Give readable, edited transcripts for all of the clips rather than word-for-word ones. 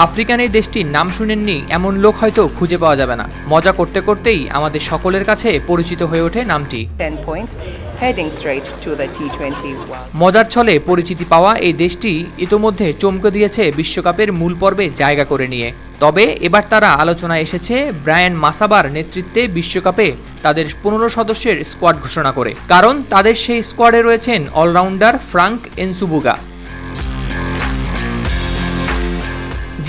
African এই দেশটির নাম শুনেননি এমন লোক হয়তো খুঁজে পাওয়া যাবে না। মজা করতে করতেই আমাদের সকলের কাছে পরিচিত হয়ে ওঠে নামটি। 10 points, heading straight to the T20 World. মজার ছলে পরিচিতি পাওয়া এই দেশটি ইতোমধ্যে চমকে দিয়েছে বিশ্বকাপের মূল পর্বে জায়গা করে নিয়ে। তবে এবার তারা আলোচনায় এসেছে ব্রায়ান মাসাবার নেতৃত্বে বিশ্বকাপে তাদের 15 সদস্যের স্কোয়াড ঘোষণা করে। কারণ তাদের সেই স্কোয়াডে রয়েছেন অলরাউন্ডার ফ্রাঙ্ক এনসুবুগা,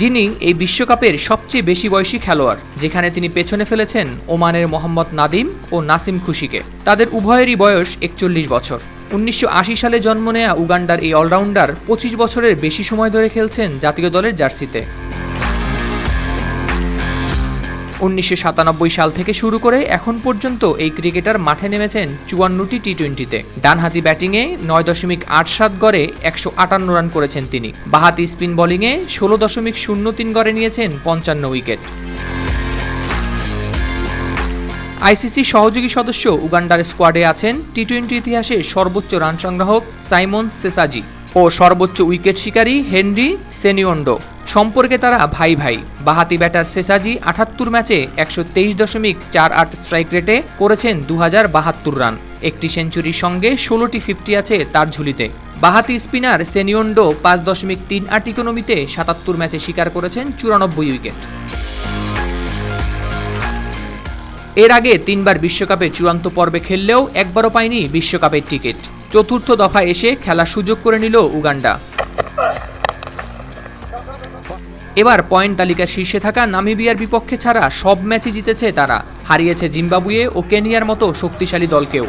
যিনি এই বিশ্বকাপের সবচেয়ে বেশি বয়সী খেলোয়াড়, যেখানে তিনি পেছনে ফেলেছেন ওমানের মোহাম্মদ নাদিম ও নাসিম খুশিকে। তাদের উভয়েরই বয়স 41 বছর। 1980 সালে জন্ম নেয়া উগান্ডার এই অলরাউন্ডার 25 বছরের বেশি সময় ধরে খেলছেন জাতীয় দলের জার্সিতে। 1997 সাল থেকে শুরু করে এখন পর্যন্ত এই ক্রিকেটার মাঠে নেমেছেন 54টি টি20-তে। ডানহাতি ব্যাটিংয়ে 9.87 গড়ে 158 রান করেছেন তিনি। বাঁহাতি স্পিন বোলিংয়ে 16.03 গড়ে নিয়েছেন 55 উইকেট। আইসিসি সহযোগী সদস্য উগান্ডার স্কোয়াডে আছেন টি20 ইতিহাসে সর্বোচ্চ রান সংগ্রাহক সাইমন সেসাজি ও সর্বোচ্চ উইকেট শিকারী হেনরি সেনিওন্ডো। সম্পর্কে তারা ভাই ভাই। বাঁহাতি ব্যাটার সেসাজি 78 ম্যাচে 123.48 স্ট্রাইক রেটে করেছেন 2072 রান। একটি সেঞ্চুরির সঙ্গে 16টি 50 আছে তার ঝুলিতে। বাঁহাতি স্পিনার সেনিওন্ডো 5.38 ইকোনমিতে 77 ম্যাচে শিকার করেছেন 94 উইকেট। এর আগে 3বার বিশ্বকাপে চূড়ান্ত পর্বে খেললেও একবারও পায়নি বিশ্বকাপের টিকিট। চতুর্থ দফায় এসে খেলার সুযোগ করে নিল উগান্ডা। এবার পয়েন্ট তালিকার শীর্ষে থাকা নামিবিয়ার বিপক্ষে ছাড়া সব ম্যাচই জিতেছে তারা। হারিয়েছে জিম্বাবুয়ে ও কেনিয়ার মতো শক্তিশালী দলকেও।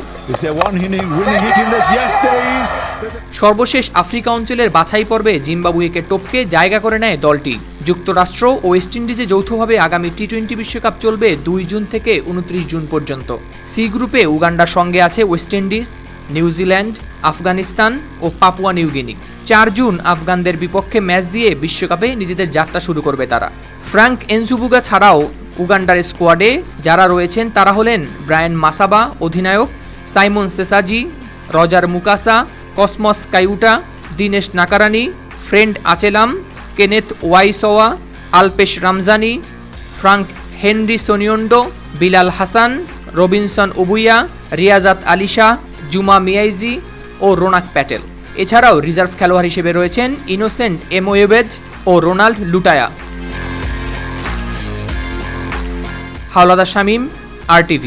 সর্বশেষ আফ্রিকা অঞ্চলের বাছাই পর্বে জিম্বাবুয়েকে টপকে জায়গা করে নেয় দলটি। যুক্তরাষ্ট্র ও ওয়েস্ট ইন্ডিজে যৌথভাবে আগামী টি20 বিশ্বকাপ চলবে 2 জুন থেকে 29 জুন পর্যন্ত। সি গ্রুপে উগান্ডার সঙ্গে আছে ওয়েস্ট ইন্ডিজ, নিউজিল্যান্ড, আফগানিস্তান ও পাপুয়া নিউগিনি। 4 জুন আফগানদের বিপক্ষে ম্যাচ দিয়ে বিশ্বকাপে নিজেদের যাত্রা শুরু করবে তারা। ফ্রাঙ্ক এনসুবুগা ছাড়াও উগান্ডার স্কোয়াডে যারা রয়েছেন তারা হলেন ব্রায়ান মাসাবা অধিনায়ক, Simon Ssesazi, Roger Mukasa, Cosmas Kyewuta, Dinesh Nakrani, Fred Achelam, Kenneth Waiswa, Alpesh Ramjani, Frank Henry Ssenyondo, Bilal Hassan, Robinson Obuya, Riazat Ali Shah, Juma Miyagi ও রোনাক প্যাটেল। এছাড়াও রিজার্ভ খেলোয়াড় হিসেবে রয়েছেন ইনোসেন্ট এমোয়েবেজ ও রোনাল্ড লুটায়া। হাওলাদার শামীম, RTV।